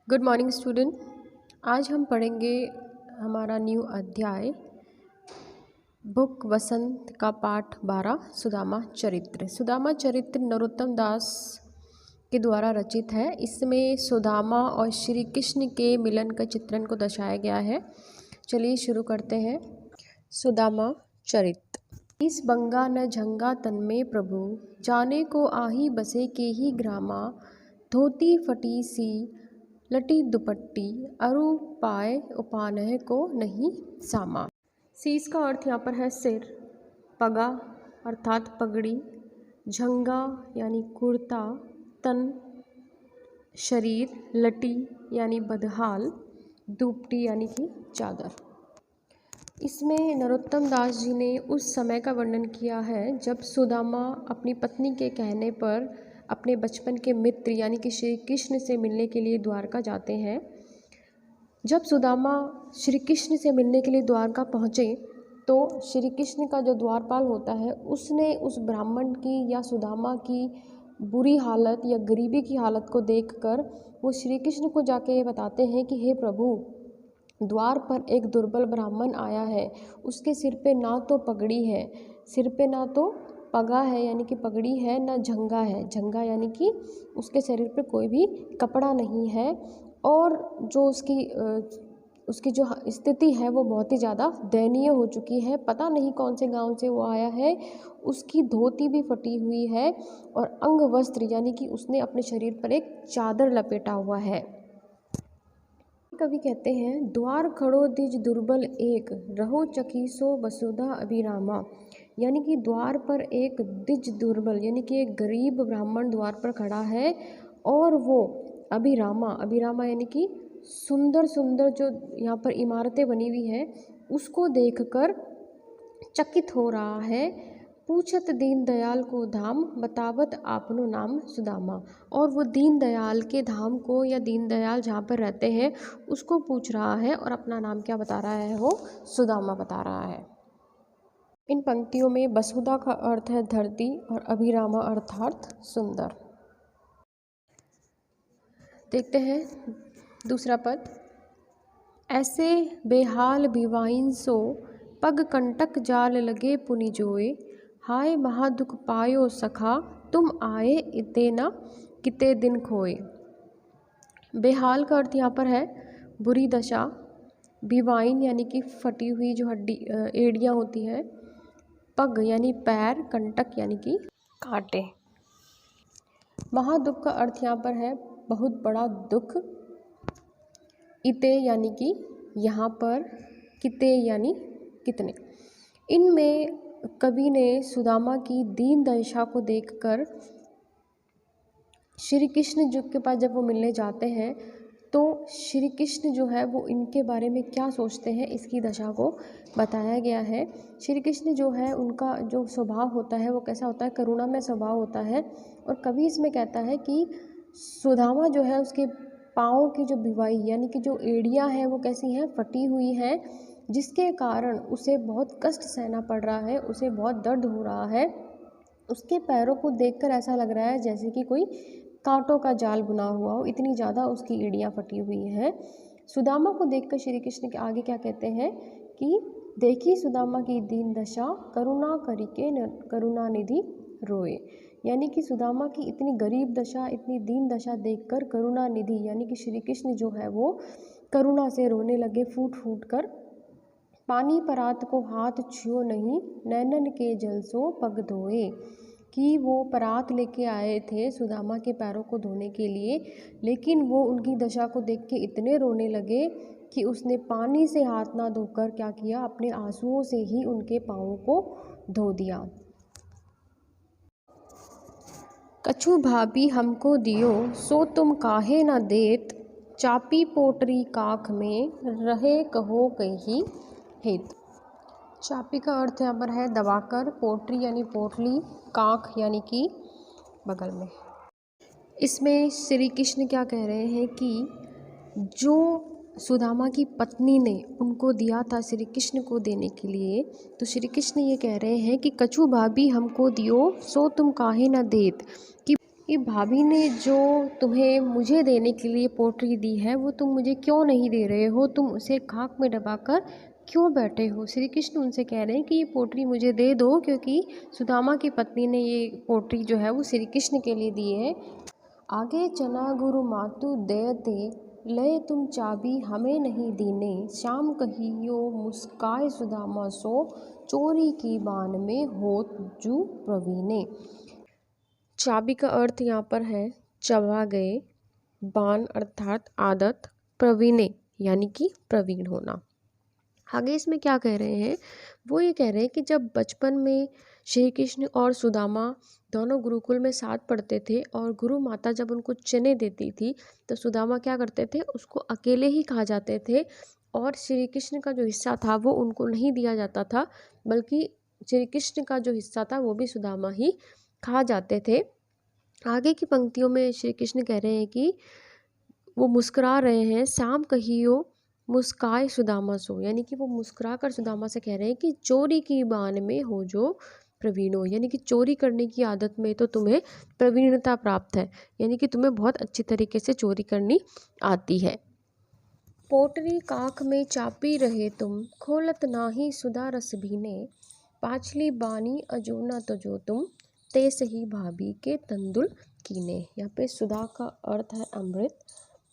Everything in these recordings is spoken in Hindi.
Good morning student. आज हम पढ़ेंगे हमारा न्यू अध्याय बुक वसंत का पाठ 12 सुदामा चरित्र। सुदामा चरित्र नरोत्तम दास के द्वारा रचित है। इसमें सुदामा और श्री कृष्ण के मिलन का चित्रण को दर्शाया गया है। चलिए शुरू करते हैं। सुदामा चरित्र। इस बंगा न झंगा तन में प्रभु, जाने को आही बसे के ही ग्रामा, धोती फटी सी लटी दुपट्टी, अरु पाए उपानह को नहीं सामा। शीश का अर्थ यहाँ पर है सिर, पगा अर्थात पगड़ी, झंगा यानी कुर्ता, तन शरीर, लटी यानी बदहाल, दुपट्टी यानी कि चादर। इसमें नरोत्तम दास जी ने उस समय का वर्णन किया है जब सुदामा अपनी पत्नी के कहने पर अपने बचपन के मित्र यानी कि श्री कृष्ण से मिलने के लिए द्वारका जाते हैं। जब सुदामा श्री कृष्ण से मिलने के लिए द्वारका पहुँचे तो श्री कृष्ण का जो द्वारपाल होता है उसने उस ब्राह्मण की या सुदामा की बुरी हालत या गरीबी की हालत को देखकर वो श्री कृष्ण को जाके ये बताते हैं कि हे प्रभु, द्वार पर एक दुर्बल ब्राह्मण आया है, उसके सिर पे ना तो पगड़ी है, सिर पे ना तो पगा है यानी कि पगड़ी है, ना झंगा है, झंगा यानी कि उसके शरीर पे कोई भी कपड़ा नहीं है, और जो उसकी जो स्थिति है वो बहुत ही ज़्यादा दयनीय हो चुकी है। पता नहीं कौन से गांव से वो आया है, उसकी धोती भी फटी हुई है और अंग वस्त्र यानी कि उसने अपने शरीर पर एक चादर लपेटा हुआ है। कवि कहते हैं, द्वार खड़ो दिज दुर्बल एक, रहो चकीसो वसुधा अभिरामा। यानी कि द्वार पर एक दिज दुर्बल यानी कि एक गरीब ब्राह्मण द्वार पर खड़ा है और वो अभिरामा यानी कि सुंदर सुंदर जो यहाँ पर इमारतें बनी हुई हैं उसको देखकर चकित हो रहा है। पूछत दीन दयाल को धाम, बतावत आपनो नाम सुदामा। और वो दीन दयाल के धाम को या दीन दयाल जहाँ पर रहते हैं उसको पूछ रहा है और अपना नाम क्या बता रहा है, वो सुदामा बता रहा है। इन पंक्तियों में वसुधा का अर्थ है धरती और अभिरामा अर्थात सुंदर। देखते हैं दूसरा पद। ऐसे बेहाल बिवाइन सो, पग कंटक जाल लगे पुनि जोए, हाय महादुख पायो सखा, तुम आए इते न किते दिन खोए। बेहाल का अर्थ यहाँ पर है बुरी दशा, बिवाइन यानी कि फटी हुई जो हड्डी एड़ियाँ होती हैं, पग यानी पैर, कंटक यानी कि कांटे। महादुख का अर्थ यहाँ पर है बहुत बड़ा दुख, इते यानी कि यहाँ पर, किते यानी कितने। इनमें कवि ने सुदामा की दीन दशा को देखकर श्री कृष्ण जी के पास जब वो मिलने जाते हैं तो श्री कृष्ण जो है वो इनके बारे में क्या सोचते हैं इसकी दशा को बताया गया है। श्री कृष्ण जो है उनका जो स्वभाव होता है वो कैसा होता है, करुणा में स्वभाव होता है। और कवि इसमें कहता है कि सुदामा जो है उसके पाँव की जो बिवाई यानी कि जो एड़ियाँ हैं वो कैसी हैं, फटी हुई हैं, जिसके कारण उसे बहुत कष्ट सहना पड़ रहा है, उसे बहुत दर्द हो रहा है। उसके पैरों को देखकर ऐसा लग रहा है जैसे कि कोई कांटों का जाल बुना हुआ हो, इतनी ज़्यादा उसकी एड़ियाँ फटी हुई हैं। सुदामा को देखकर श्री कृष्ण के आगे क्या कहते हैं कि देखी सुदामा की दीन दशा, करुणा करिके करुणा निधि रोए। यानी कि सुदामा की इतनी गरीब दशा, इतनी दीन दशा देखकर करुणा निधि यानी कि श्री कृष्ण जो है वो करुणा से रोने लगे फूट फूट कर। पानी परात को हाथ छुओ नहीं, नैनन के जल सो पग धोए। कि वो परात लेके आए थे सुदामा के पैरों को धोने के लिए, लेकिन वो उनकी दशा को देख के इतने रोने लगे कि उसने पानी से हाथ ना धोकर क्या किया, अपने आंसुओं से ही उनके पाँवों को धो दिया। कछु भाभी हमको दियो, सो तुम काहे न देत, चापी पोटरी काख में, रहे कहो कहीं हेत। चापी का अर्थ यहाँ पर है दबाकर, पोटरी यानी पोटली, काख यानी कि बगल में। इसमें श्री कृष्ण क्या कह रहे हैं कि जो सुदामा की पत्नी ने उनको दिया था श्री कृष्ण को देने के लिए, तो श्री कृष्ण ये कह रहे हैं कि कछु भाभी हमको दियो, सो तुम काहे न देत, कि कि भाभी ने जो तुम्हें मुझे देने के लिए पोटली दी है वो तुम मुझे क्यों नहीं दे रहे हो, तुम उसे खाक में दबाकर क्यों बैठे हो। श्री कृष्ण उनसे कह रहे हैं कि ये पोटली मुझे दे दो, क्योंकि सुदामा की पत्नी ने ये पोटली जो है वो श्री कृष्ण के लिए दी है। आगे चना गुरु मातु दयते, लय तुम चाबी हमें नहीं दीने, श्याम कहियो मुस्काए सुदामा सो, चोरी की बान में होत जू प्रवीणे। चाबी का अर्थ यहाँ पर है चबा गए, बान अर्थात आदत, प्रवीणे यानी कि प्रवीण होना। आगे इसमें क्या कह रहे हैं, वो ये कह रहे हैं कि जब बचपन में श्री कृष्ण और सुदामा दोनों गुरुकुल में साथ पढ़ते थे और गुरु माता जब उनको चने देती थी तो सुदामा क्या करते थे, उसको अकेले ही खा जाते थे और श्री कृष्ण का जो हिस्सा था वो उनको नहीं दिया जाता था, बल्कि श्री कृष्ण का जो हिस्सा था वो भी सुदामा ही खा जाते थे। आगे की पंक्तियों में श्री कृष्ण कह रहे हैं कि वो मुस्कुरा रहे हैं, श्याम कहियो मुस्काए सुदामा सो, यानी कि वो मुस्कुरा कर सुदामा से कह रहे हैं कि चोरी की बान में हो जो प्रवीण हो, यानी कि चोरी करने की आदत में तो तुम्हें प्रवीणता प्राप्त है, यानी कि तुम्हें बहुत अच्छी तरीके से चोरी करनी आती है। पोटरी काख में चापी रहे तुम, खोलत नाही सुधा रस भीने, पाछली बानी अजूना तजो तुम, ते सही भाभी के तंदुल कीने। यहाँ पे सुधा का अर्थ है अमृत,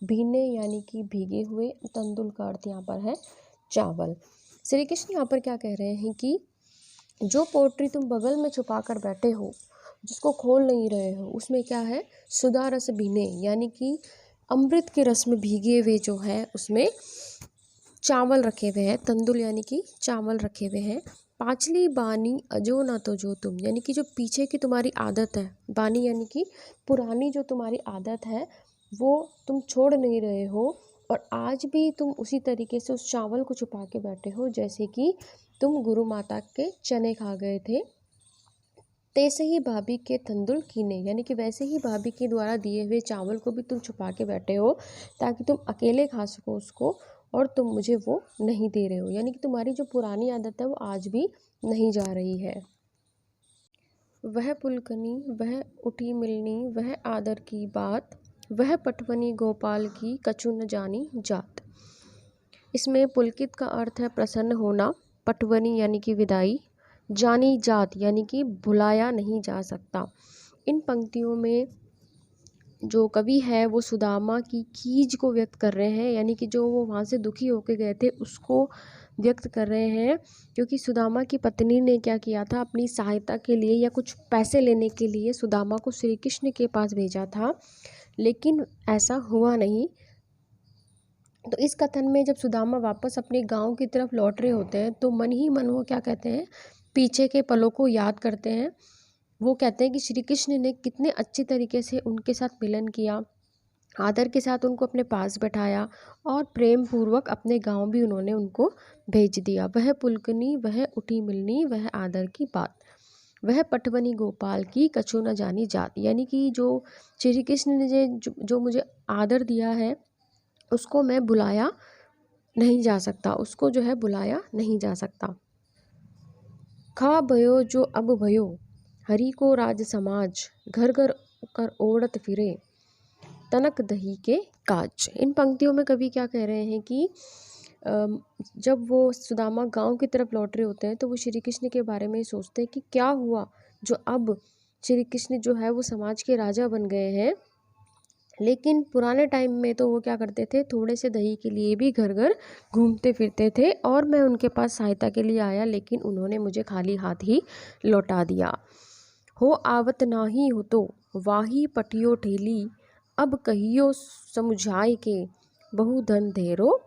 भीने यानी कि भीगे हुए, तंदुल का अर्थ यहाँ पर है चावल। श्री कृष्ण यहाँ पर क्या कह रहे हैं कि जो पोटरी तुम बगल में छुपा कर बैठे हो, जिसको खोल नहीं रहे हो, उसमें क्या है, सुधा रस भीने यानी कि अमृत के रस में भीगे हुए जो है उसमें चावल रखे हुए हैं, तंदुल यानी कि चावल रखे हुए हैं। पांचली बानी अजो ना तो जो तुम, यानी कि जो पीछे की तुम्हारी आदत है, बानी यानी कि पुरानी जो तुम्हारी आदत है वो तुम छोड़ नहीं रहे हो और आज भी तुम उसी तरीके से उस चावल को छुपा के बैठे हो जैसे कि तुम गुरु माता के चने खा गए थे। तैसे ही भाभी के तंदुल कीने, यानी कि वैसे ही भाभी के द्वारा दिए हुए चावल को भी तुम छुपा के बैठे हो ताकि तुम अकेले खा सको उसको, और तुम मुझे वो नहीं दे रहे हो, यानी कि तुम्हारी जो पुरानी आदत है वो आज भी नहीं जा रही है। वह पुलकनी वह उठी मिलनी वह आदर की बात, वह पटवनी गोपाल की कछु न जानी जात। इसमें पुलकित का अर्थ है प्रसन्न होना, पटवनी यानी कि विदाई, जानी जात यानी कि भुलाया नहीं जा सकता। इन पंक्तियों में जो कवि है वो सुदामा की खीज को व्यक्त कर रहे हैं, यानी कि जो वो वहाँ से दुखी होकर गए थे उसको व्यक्त कर रहे हैं, क्योंकि सुदामा की पत्नी ने क्या किया था, अपनी सहायता के लिए या कुछ पैसे लेने के लिए सुदामा को श्री कृष्ण के पास भेजा था, लेकिन ऐसा हुआ नहीं। तो इस कथन में जब सुदामा वापस अपने गांव की तरफ लौट रहे होते हैं तो मन ही मन वो क्या कहते हैं, पीछे के पलों को याद करते हैं। वो कहते हैं कि श्री कृष्ण ने कितने अच्छी तरीके से उनके साथ मिलन किया, आदर के साथ उनको अपने पास बैठाया और प्रेम पूर्वक अपने गांव भी उन्होंने उनको भेज दिया। वह पुलकनी वह उठी मिलनी वह आदर की बात, वह पटवनी गोपाल की कछु न जानी जात, यानी कि जो श्री कृष्ण ने जो मुझे आदर दिया है उसको मैं बुलाया नहीं जा सकता, उसको जो है बुलाया नहीं जा सकता। खा भयो जो अब भयो, हरि को राज समाज, घर घर कर ओढ़त फिरे, तनक दही के काज। इन पंक्तियों में कवि क्या कह रहे हैं कि जब वो सुदामा गांव की तरफ लौट रहे होते हैं तो वो श्री कृष्ण के बारे में सोचते हैं कि क्या हुआ जो अब श्री कृष्ण जो है वो समाज के राजा बन गए हैं, लेकिन पुराने टाइम में तो वो क्या करते थे, थोड़े से दही के लिए भी घर घर घूमते फिरते थे और मैं उनके पास सहायता के लिए आया लेकिन उन्होंने मुझे खाली हाथ ही लौटा दिया। हो आवत नाही हो तो वाही पटियो ठेली, अब कहियो समुझाए के बहु धन धेरो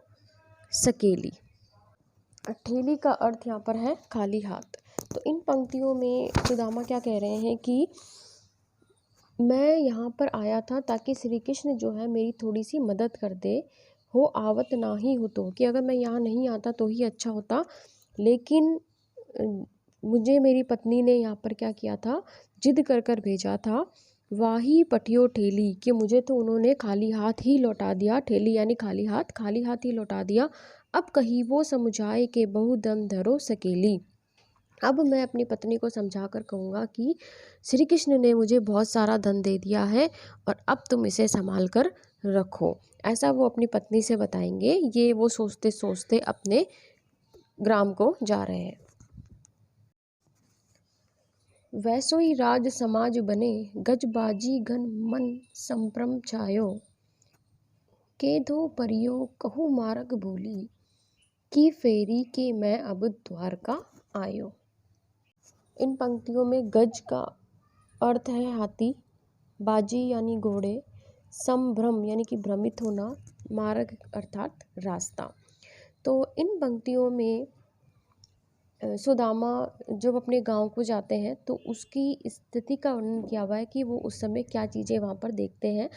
सकेली। ठेली का अर्थ यहाँ पर है खाली हाथ। तो इन पंक्तियों में सुदामा क्या कह रहे हैं कि मैं यहाँ पर आया था ताकि श्री कृष्ण जो है मेरी थोड़ी सी मदद कर दे। हो आवत ना ही हो तो, कि अगर मैं यहाँ नहीं आता तो ही अच्छा होता, लेकिन मुझे मेरी पत्नी ने यहाँ पर क्या किया था, जिद कर कर भेजा था। वाही पटियो ठेली, कि मुझे तो उन्होंने खाली हाथ ही लौटा दिया, ठेली यानी खाली हाथ ही लौटा दिया। अब कहीं वो समुझाए के बहु दम धरो सकेली, अब मैं अपनी पत्नी को समझा कर कहूँगा कि श्री कृष्ण ने मुझे बहुत सारा धन दे दिया है और अब तुम इसे संभाल कर रखो। ऐसा वो अपनी पत्नी से बताएंगे। ये वो सोचते सोचते अपने ग्राम को जा रहे हैं। वैसो ही राज समाज बने, गजबाजी घन मन संभ्रम छायो। के दो परियो कहूँ मार्ग भूली, की फेरी के मैं अब द्वारका आयो। इन पंक्तियों में गज का अर्थ है हाथी, बाजी यानी घोड़े, संभ्रम यानी कि भ्रमित होना, मार्ग अर्थात रास्ता। तो इन पंक्तियों में सुदामा जब अपने गांव को जाते हैं तो उसकी स्थिति का वर्णन किया हुआ है कि वो उस समय क्या चीज़ें वहाँ पर देखते हैं।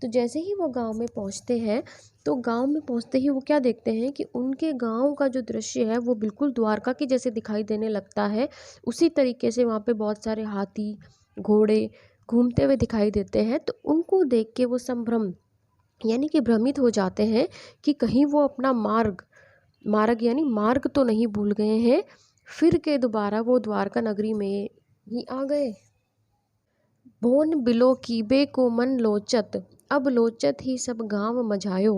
तो जैसे ही वो गांव में पहुँचते हैं तो गांव में पहुँचते ही वो क्या देखते हैं कि उनके गांव का जो दृश्य है वो बिल्कुल द्वारका के जैसे दिखाई देने लगता है। उसी तरीके से वहाँ पे बहुत सारे हाथी, घोड़े घूमते हुए दिखाई देते हैं। तो उनको देख के वो संभ्रम यानी कि भ्रमित हो जाते हैं कि कहीं वो अपना मार्ग यानी मार्ग तो नहीं भूल गए हैं। फिर के दोबारा वो द्वारका नगरी में ही आ गए। भोन बिलो कीबे को मन लोचत, अब लोचत ही सब गांव मझायो।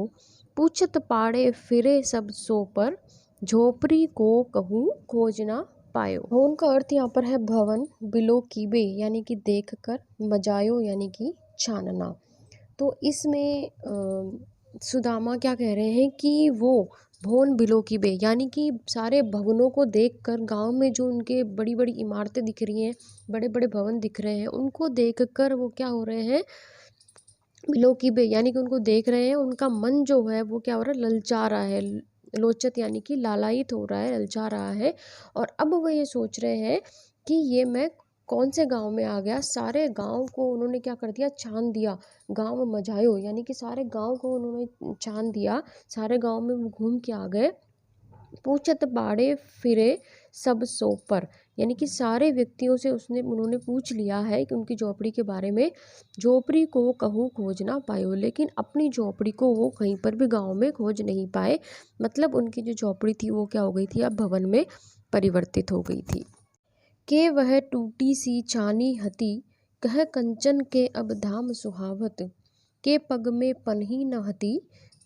पूछत पाड़े फिरे सब सो पर, झोपड़ी को कहूँ खोज ना पायो। भोन का अर्थ यहाँ पर है भवन, बिलो कीबे यानी कि देख कर, मजायो यानी कि छानना। तो इसमें सुदामा क्या कह रहे हैं कि वो भोन बिलो की बे यानी कि सारे भवनों को देखकर, गांव में जो उनके बड़ी बड़ी इमारतें दिख रही हैं, बड़े बड़े भवन दिख रहे हैं, उनको देखकर वो क्या हो रहे हैं, बिलो की बे यानी कि उनको देख रहे हैं। उनका मन जो है वो क्या हो रहा है, ललचा रहा है। लोचत यानी कि लालायित हो रहा है, ललचा रहा है। और अब वो ये सोच रहे हैं कि ये मैं कौन से गांव में आ गया। सारे गांव को उन्होंने क्या कर दिया, छान दिया। गांव मझायो यानी कि सारे गांव को उन्होंने छान दिया, सारे गांव में वो घूम के आ गए। पूछत बाड़े फिरे सब सो पर यानी कि सारे व्यक्तियों से उन्होंने पूछ लिया है कि उनकी झोपड़ी के बारे में। झोपड़ी को कहूँ खोज ना पायो, लेकिन अपनी झोपड़ी को वो कहीं पर भी गांव में खोज नहीं पाए। मतलब उनकी जो झोपड़ी थी वो क्या हो गई थी, अब भवन में परिवर्तित हो गई थी। के वह टूटी सी छानी हती, कह कंचन के अब धाम सुहावत। के पग में पन्ही न हती,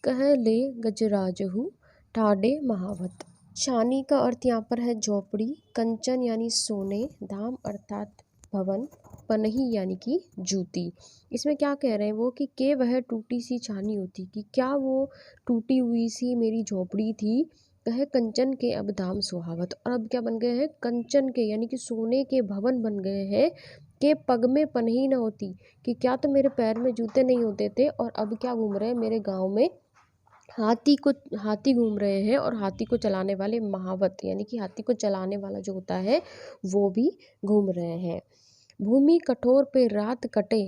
कह ले गजराजहु ठाडे महावत। छानी का अर्थ यहाँ पर है झोपड़ी, कंचन यानी सोने, धाम अर्थात भवन, पन्ही यानी कि जूती। इसमें क्या कह रहे हैं वो कि के वह टूटी सी छानी होती, कि क्या वो टूटी हुई सी मेरी झोपड़ी थी। कहे कंचन के अब धाम सुहावत, और अब क्या बन गए हैं, कंचन के यानी कि सोने के भवन बन गए हैं। के पग में पन्ही न होती, कि क्या तो मेरे पैर में जूते नहीं होते थे, और अब क्या घूम रहे हैं मेरे गांव में हाथी घूम रहे हैं, और हाथी को चलाने वाले महावत यानी कि हाथी को चलाने वाला जो होता है वो भी घूम रहे हैं। भूमि कठोर पे रात कटे,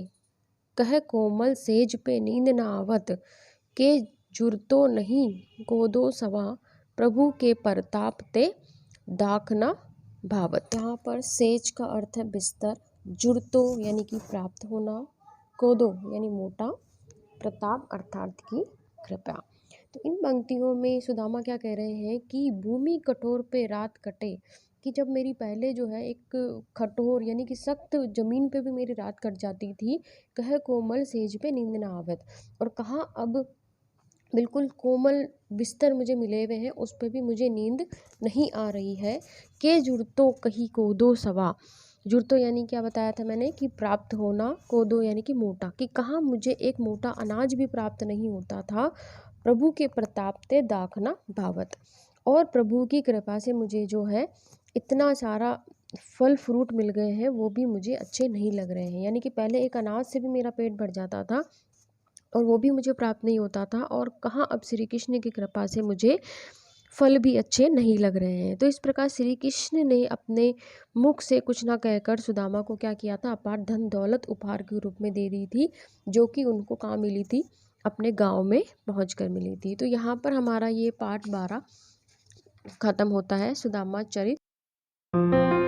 कह कोमल सेज पे नींद न आवत। के जुरतो नहीं गोदो सवा, प्रभु के प्रताप ते दाखना भावत। यहाँ पर सेज का अर्थ है बिस्तर, जुरतो यानी कि प्राप्त होना, कोदो यानी मोटा, प्रताप अर्थात की कृपा। तो इन पंक्तियों में सुदामा क्या कह रहे हैं कि भूमि कठोर पे रात कटे, कि जब मेरी पहले जो है एक कठोर यानी कि सख्त जमीन पे भी मेरी रात कट जाती थी। कह कोमल सेज पे नींद ना आवत, और कहाँ अब बिल्कुल कोमल बिस्तर मुझे मिले हुए हैं, उस पर भी मुझे नींद नहीं आ रही है। के जुड़तो कहीं कोदो सवा, जुड़तो यानी क्या बताया था मैंने कि प्राप्त होना, कोदो यानी कि मोटा, कि कहाँ मुझे एक मोटा अनाज भी प्राप्त नहीं होता था। प्रभु के प्रताप ते दाखना भावत, और प्रभु की कृपा से मुझे जो है इतना सारा फल फ्रूट मिल गए हैं, वो भी मुझे अच्छे नहीं लग रहे हैं। यानी कि पहले एक अनाज से भी मेरा पेट भर जाता था और वो भी मुझे प्राप्त नहीं होता था, और कहाँ अब श्री कृष्ण की कृपा से मुझे फल भी अच्छे नहीं लग रहे हैं। तो इस प्रकार श्री कृष्ण ने अपने मुख से कुछ ना कहकर सुदामा को क्या किया था, अपार धन दौलत उपहार के रूप में दे दी थी, जो कि उनको कहाँ मिली थी, अपने गांव में पहुंचकर मिली थी। तो यहाँ पर हमारा ये पाठ 12 खत्म होता है, सुदामा चरित्र।